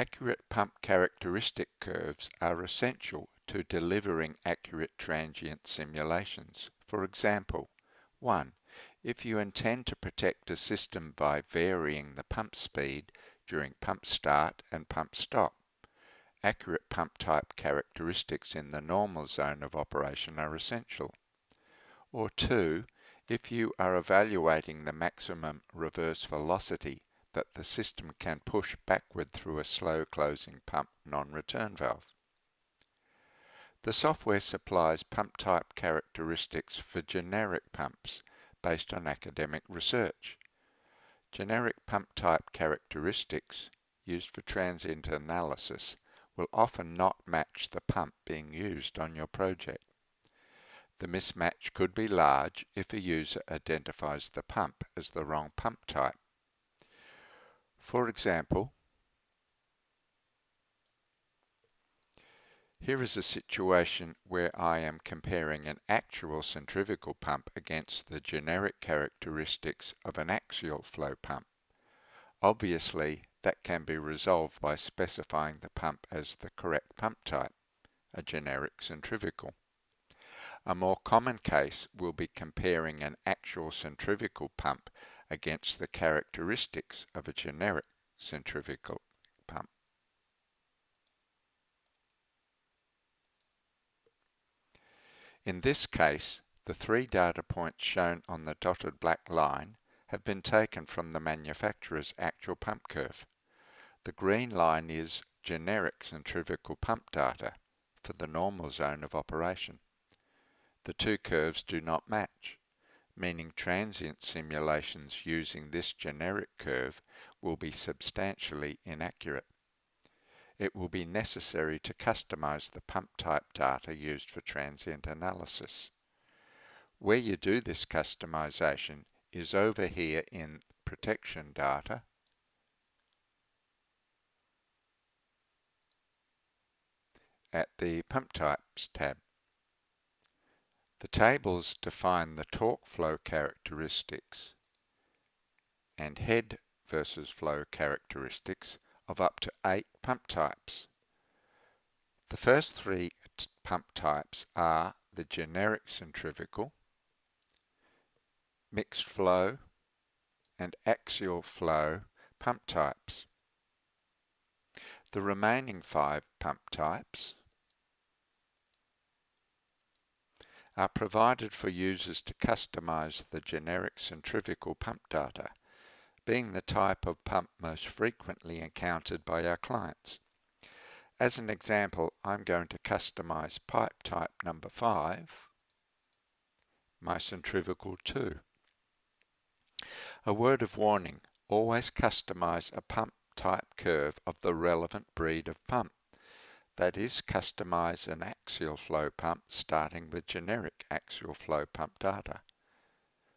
Accurate pump characteristic curves are essential to delivering accurate transient simulations. For example, 1. If you intend to protect a system by varying the pump speed during pump start and pump stop, accurate pump type characteristics in the normal zone of operation are essential. Or 2. If you are evaluating the maximum reverse velocity that the system can push backward through a slow closing pump non-return valve. The software supplies pump type characteristics for generic pumps based on academic research. Generic pump type characteristics used for transient analysis will often not match the pump being used on your project. The mismatch could be large if a user identifies the pump as the wrong pump type. For example, here is a situation where I am comparing an actual centrifugal pump against the generic characteristics of an axial flow pump. Obviously, that can be resolved by specifying the pump as the correct pump type, a generic centrifugal. A more common case will be comparing an actual centrifugal pump against the characteristics of a generic centrifugal pump. In this case, the 3 data points shown on the dotted black line have been taken from the manufacturer's actual pump curve. The green line is generic centrifugal pump data for the normal zone of operation. The 2 curves do not match, meaning transient simulations using this generic curve will be substantially inaccurate. It will be necessary to customize the pump type data used for transient analysis. Where you do this customization is over here in Protection Data, at the Pump Types tab. The tables define the torque flow characteristics and head versus flow characteristics of up to 8 pump types. The first 3 pump types are the generic centrifugal, mixed flow, and axial flow pump types. The remaining 5 pump types are provided for users to customize the generic centrifugal pump data, being the type of pump most frequently encountered by our clients. As an example, I'm going to customize pipe type number 5, my centrifugal 2. A word of warning, always customize a pump type curve of the relevant breed of pump. That is, customize an axial flow pump starting with generic axial flow pump data.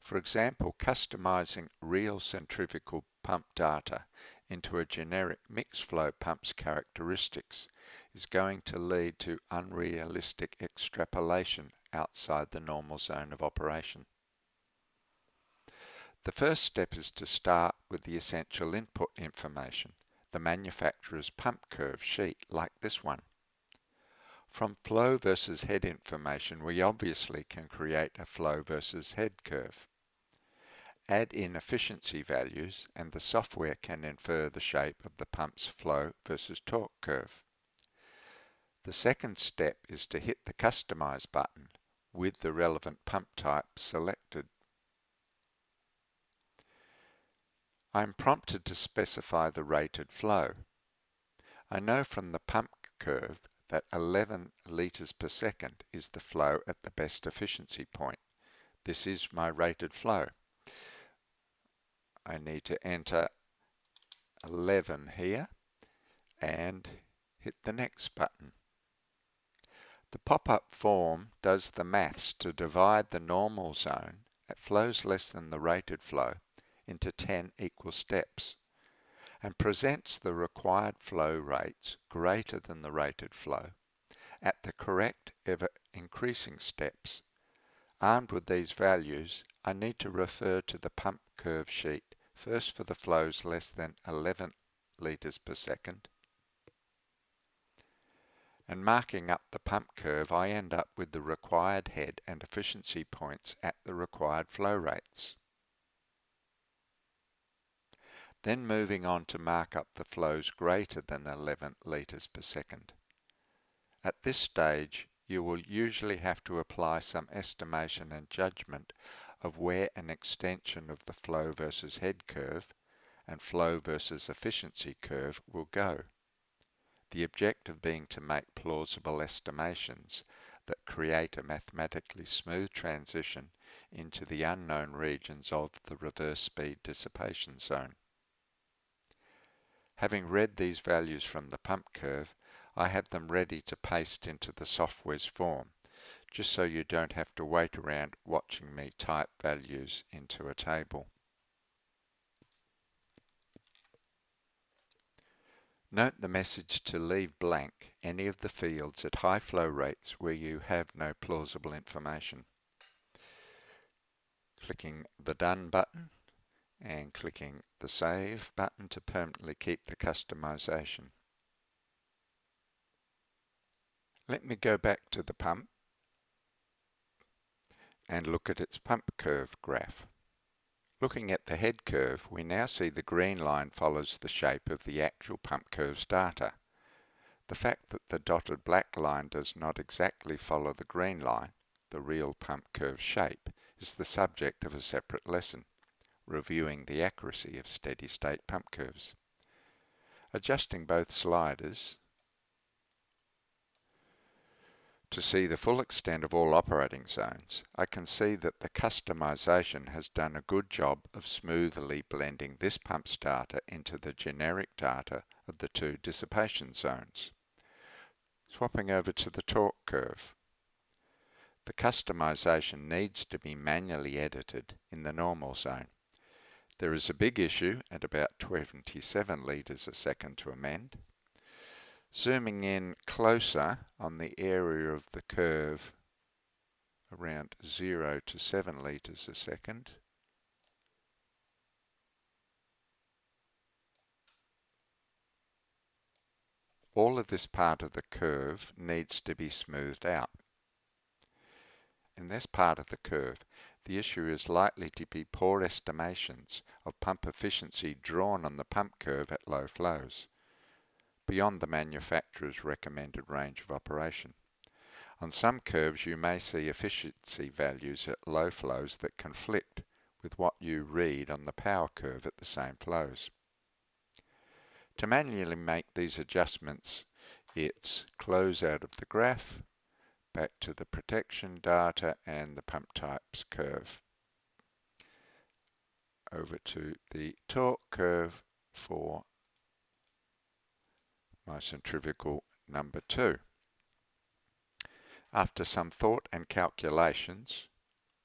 For example, customizing real centrifugal pump data into a generic mixed flow pump's characteristics is going to lead to unrealistic extrapolation outside the normal zone of operation. The first step is to start with the essential input information, the manufacturer's pump curve sheet like this one. From flow versus head information, we obviously can create a flow versus head curve. Add in efficiency values and the software can infer the shape of the pump's flow versus torque curve. The second step is to hit the Customize button with the relevant pump type selected. I'm prompted to specify the rated flow. I know from the pump curve that 11 litres per second is the flow at the best efficiency point. This is my rated flow. I need to enter 11 here and hit the next button. The pop-up form does the maths to divide the normal zone at flows less than the rated flow into 10 equal steps and presents the required flow rates greater than the rated flow at the correct ever increasing steps. Armed with these values, I need to refer to the pump curve sheet first for the flows less than 11 litres per second And marking up the pump curve, I end up with the required head and efficiency points at the required flow rates. Then moving on to mark up the flows greater than 11 litres per second. At this stage, you will usually have to apply some estimation and judgment of where an extension of the flow versus head curve and flow versus efficiency curve will go. The objective being to make plausible estimations that create a mathematically smooth transition into the unknown regions of the reverse speed dissipation zone. Having read these values from the pump curve, I have them ready to paste into the software's form, just so you don't have to wait around watching me type values into a table. Note the message to leave blank any of the fields at high flow rates where you have no plausible information. Clicking the Done button and clicking the Save button to permanently keep the customization. Let me go back to the pump and look at its pump curve graph. Looking at the head curve, we now see the green line follows the shape of the actual pump curve's data. The fact that the dotted black line does not exactly follow the green line, the real pump curve shape, is the subject of a separate lesson, reviewing the accuracy of steady-state pump curves. Adjusting both sliders to see the full extent of all operating zones, I can see that the customization has done a good job of smoothly blending this pump's data into the generic data of the two dissipation zones. Swapping over to the torque curve. The customization needs to be manually edited in the normal zone. There is a big issue at about 27 litres a second to amend. Zooming in closer on the area of the curve around 0 to 7 litres a second. All of this part of the curve needs to be smoothed out. In this part of the curve, the issue is likely to be poor estimations of pump efficiency drawn on the pump curve at low flows, beyond the manufacturer's recommended range of operation. On some curves you may see efficiency values at low flows that conflict with what you read on the power curve at the same flows. To manually make these adjustments, it's close out of the graph, back to the protection data and the pump types curve. Over to the torque curve for my centrifugal number 2. After some thought and calculations,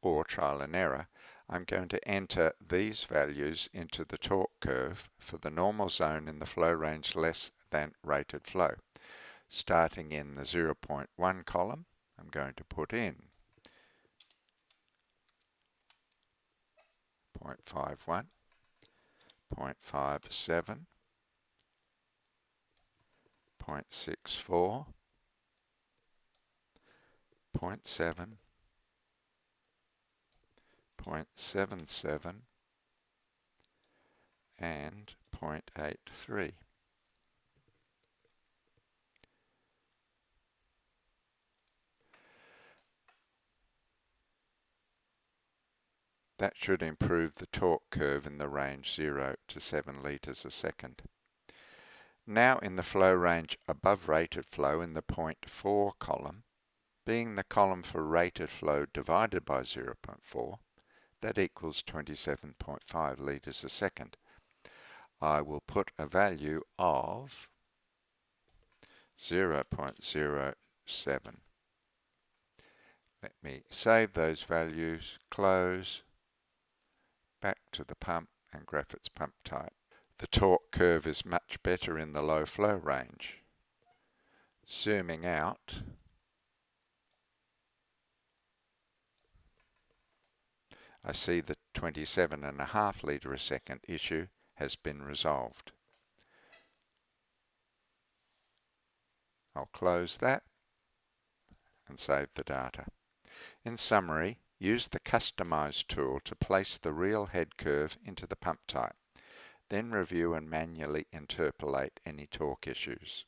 or trial and error, I'm going to enter these values into the torque curve for the normal zone in the flow range less than rated flow. Starting in the 0.1 column, I'm going to put in 0.51, 0.57, 0.64, 0.7, 0.77 and 0.83. That should improve the torque curve in the range 0 to 7 litres a second. Now in the flow range above rated flow in the 0.4 column, being the column for rated flow divided by 0.4, that equals 27.5 litres a second. I will put a value of 0.07. Let me save those values, close, back to the pump and graph its pump type. The torque curve is much better in the low flow range. Zooming out, I see the 27.5 litre a second issue has been resolved. I'll close that and save the data. In summary, use the Customize tool to place the real head curve into the pump type. Then review and manually interpolate any torque issues.